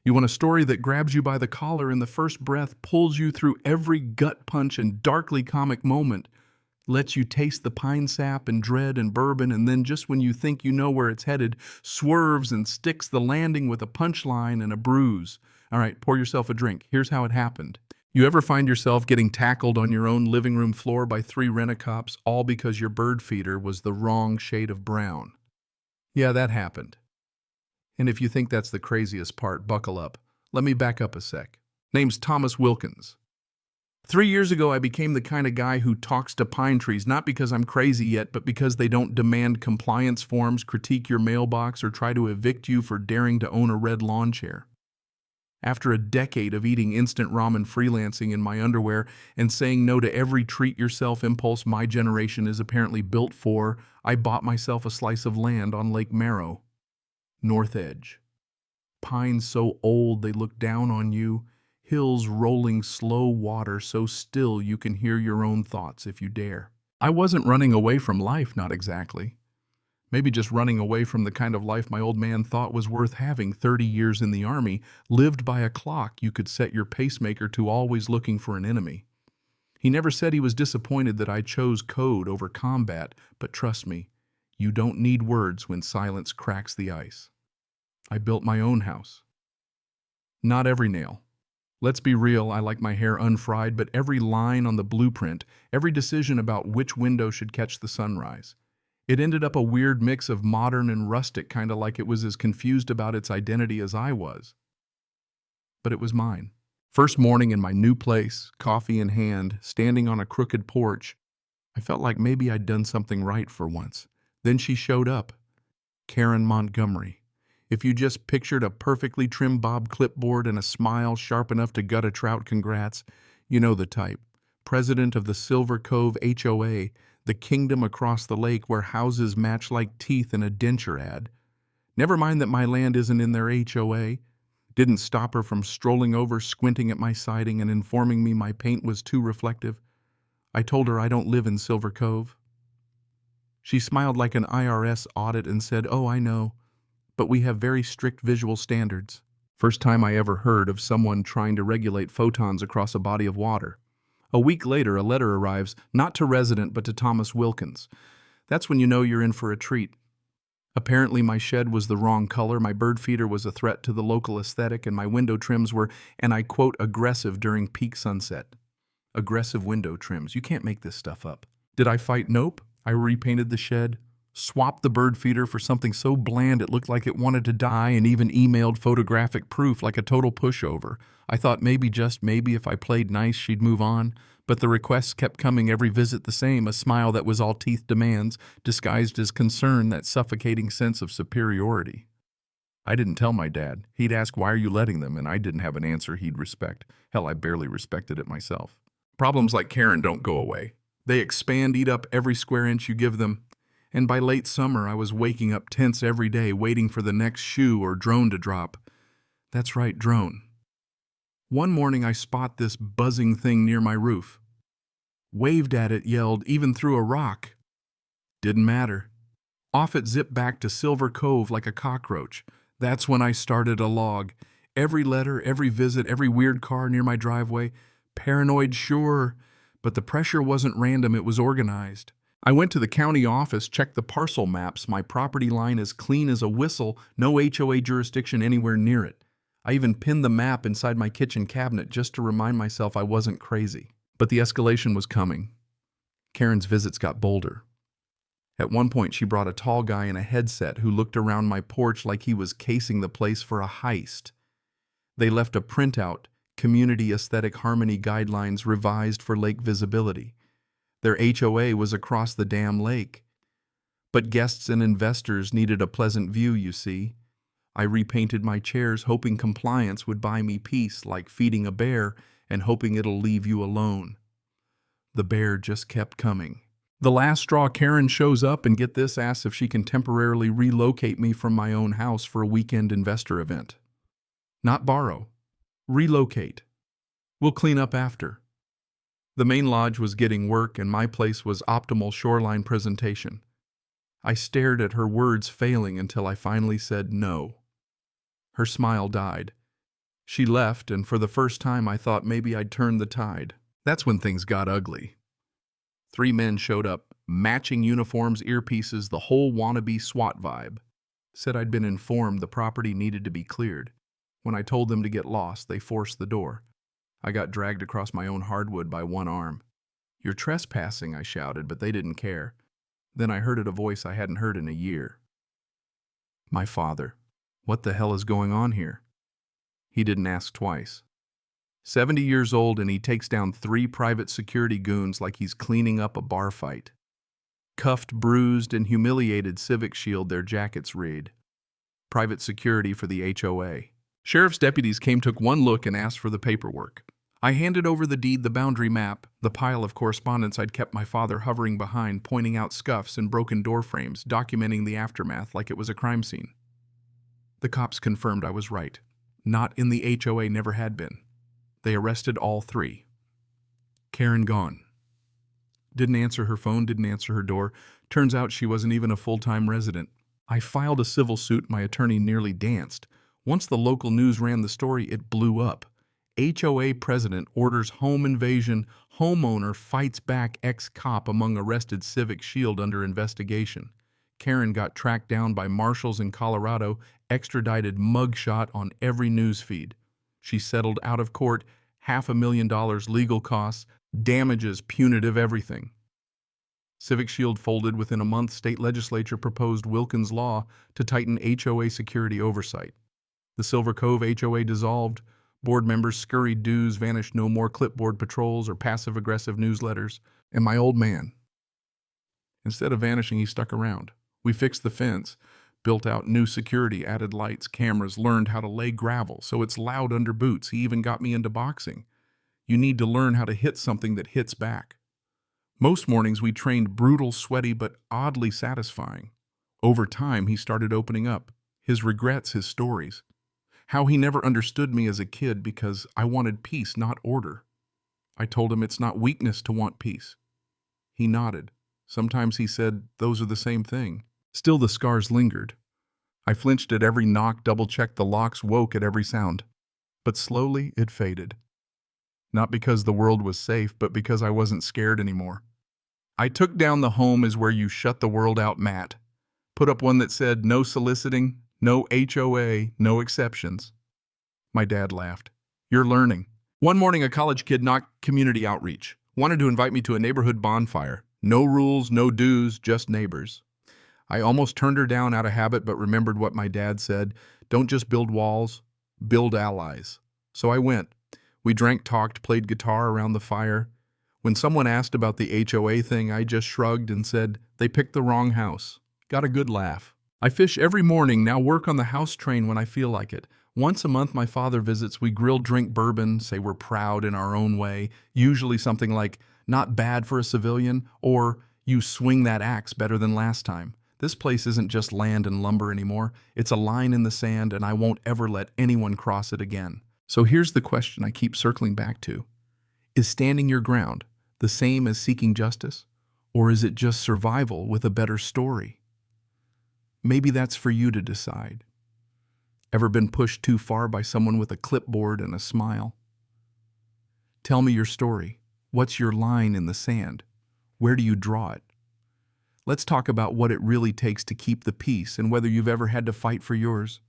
You want a story that grabs you by the collar in the first breath, pulls you through every gut punch and darkly comic moment, lets you taste the pine sap and dread and bourbon, and then just when you think you know where it's headed, swerves and sticks the landing with a punchline and a bruise. All right, pour yourself a drink. Here's how it happened. You ever find yourself getting tackled on your own living room floor by three rent-a-cops, all because your bird feeder was the wrong shade of brown? Yeah, that happened. And if you think that's the craziest part, buckle up. Let me back up a sec. Name's Thomas Wilkins. 3 years ago, I became the kind of guy who talks to pine trees, not because I'm crazy yet, but because they don't demand compliance forms, critique your mailbox, or try to evict you for daring to own a red lawn chair. After a decade of eating instant ramen freelancing in my underwear and saying no to every treat-yourself impulse my generation is apparently built for, I bought myself a slice of land on Lake Marrow, North Edge. Pines so old they look down on you, hills rolling slow water so still you can hear your own thoughts if you dare. I wasn't running away from life, not exactly. Maybe just running away from the kind of life my old man thought was worth having. 30 years in the Army, lived by a clock you could set your pacemaker to, always looking for an enemy. He never said he was disappointed that I chose code over combat, but trust me, you don't need words when silence cracks the ice. I built my own house. Not every nail. Let's be real, I like my hair unfried, but every line on the blueprint, every decision about which window should catch the sunrise. It ended up a weird mix of modern and rustic, kind of like it was as confused about its identity as I was. But it was mine. First morning in my new place, coffee in hand, standing on a crooked porch, I felt like maybe I'd done something right for once. Then she showed up. Karen Montgomery. If you just pictured a perfectly trimmed bob clipboard and a smile sharp enough to gut a trout, congrats. You know the type. President of the Silver Cove HOA, the kingdom across the lake where houses match like teeth in a denture ad. Never mind that my land isn't in their HOA. Didn't stop her from strolling over, squinting at my siding, and informing me my paint was too reflective. I told her I don't live in Silver Cove. She smiled like an IRS audit and said, "Oh, I know, but we have very strict visual standards." First time I ever heard of someone trying to regulate photons across a body of water. A week later, a letter arrives, not to resident, but to Thomas Wilkins. That's when you know you're in for a treat. Apparently my shed was the wrong color, my bird feeder was a threat to the local aesthetic, and my window trims were, and I quote, aggressive during peak sunset. Aggressive window trims. You can't make this stuff up. Did I fight? Nope. I repainted the shed, swapped the bird feeder for something so bland it looked like it wanted to die, and even emailed photographic proof like a total pushover. I thought maybe, just maybe, if I played nice, she'd move on. But the requests kept coming, every visit the same, a smile that was all teeth demands, disguised as concern, that suffocating sense of superiority. I didn't tell my dad. He'd ask, "Why are you letting them?" And I didn't have an answer he'd respect. Hell, I barely respected it myself. Problems like Karen don't go away. They expand, eat up every square inch you give them. And by late summer, I was waking up tense every day, waiting for the next shoe or drone to drop. That's right, drone. One morning I spot this buzzing thing near my roof. Waved at it, yelled, even threw a rock. Didn't matter. Off it zipped back to Silver Cove like a cockroach. That's when I started a log. Every letter, every visit, every weird car near my driveway. Paranoid, sure, but the pressure wasn't random, it was organized. I went to the county office, checked the parcel maps, my property line as clean as a whistle, no HOA jurisdiction anywhere near it. I even pinned the map inside my kitchen cabinet just to remind myself I wasn't crazy. But the escalation was coming. Karen's visits got bolder. At one point, she brought a tall guy in a headset who looked around my porch like he was casing the place for a heist. They left a printout, Community Aesthetic Harmony Guidelines revised for lake visibility. Their HOA was across the damn lake. But guests and investors needed a pleasant view, you see. I repainted my chairs, hoping compliance would buy me peace, like feeding a bear and hoping it'll leave you alone. The bear just kept coming. The last straw, Karen shows up and, get this, asks if she can temporarily relocate me from my own house for a weekend investor event. Not borrow. Relocate. We'll clean up after. The main lodge was getting work and my place was optimal shoreline presentation. I stared at her words failing until I finally said no. Her smile died. She left, and for the first time I thought maybe I'd turned the tide. That's when things got ugly. 3 men showed up, matching uniforms, earpieces, the whole wannabe SWAT vibe. Said I'd been informed the property needed to be cleared. When I told them to get lost, they forced the door. I got dragged across my own hardwood by one arm. "You're trespassing," I shouted, but they didn't care. Then I heard a voice I hadn't heard in a year. My father. "What the hell is going on here?" He didn't ask twice. 70 years old, and he takes down 3 private security goons like he's cleaning up a bar fight. Cuffed, bruised, and humiliated, Civic Shield their jackets read, "Private security for the HOA." Sheriff's deputies came, took one look, and asked for the paperwork. I handed over the deed, the boundary map, the pile of correspondence I'd kept my father hovering behind, pointing out scuffs and broken door frames, documenting the aftermath like it was a crime scene. The cops confirmed I was right. Not in the HOA, never had been. They arrested all 3. Karen gone. Didn't answer her phone, didn't answer her door. Turns out she wasn't even a full-time resident. I filed a civil suit. My attorney nearly danced. Once the local news ran the story, it blew up. HOA president orders home invasion. Homeowner fights back ex-cop among arrested. Civic Shield under investigation. Karen got tracked down by marshals in Colorado, extradited, mugshot on every news feed. She settled out of court, $500,000 legal costs, damages, punitive, everything. Civic Shield folded within a month. State legislature proposed Wilkins Law to tighten HOA security oversight. The Silver Cove HOA dissolved. Board members scurried, dues vanished, no more clipboard patrols or passive-aggressive newsletters. And my old man, instead of vanishing, he stuck around. We fixed the fence, built out new security, added lights, cameras, learned how to lay gravel so it's loud under boots. He even got me into boxing. You need to learn how to hit something that hits back. Most mornings we trained, brutal, sweaty, but oddly satisfying. Over time, he started opening up. His regrets, his stories. How he never understood me as a kid because I wanted peace, not order. I told him it's not weakness to want peace. He nodded. Sometimes he said, "Those are the same thing." Still, the scars lingered. I flinched at every knock, double-checked the locks, woke at every sound. But slowly, it faded. Not because the world was safe, but because I wasn't scared anymore. I took down "The home is where you shut the world out" mat. Put up one that said, "No soliciting, no HOA, no exceptions." My dad laughed. "You're learning." One morning, a college kid knocked community outreach. Wanted to invite me to a neighborhood bonfire. No rules, no dues, just neighbors. I almost turned her down out of habit, but remembered what my dad said. Don't just build walls, build allies. So I went. We drank, talked, played guitar around the fire. When someone asked about the HOA thing, I just shrugged and said, "They picked the wrong house." Got a good laugh. I fish every morning, now work on the house train when I feel like it. Once a month my father visits, we grill, drink bourbon, say we're proud in our own way, usually something like, "Not bad for a civilian," or "You swing that axe better than last time." This place isn't just land and lumber anymore, it's a line in the sand, and I won't ever let anyone cross it again. So here's the question I keep circling back to. Is standing your ground the same as seeking justice? Or is it just survival with a better story? Maybe that's for you to decide. Ever been pushed too far by someone with a clipboard and a smile? Tell me your story. What's your line in the sand? Where do you draw it? Let's talk about what it really takes to keep the peace and whether you've ever had to fight for yours.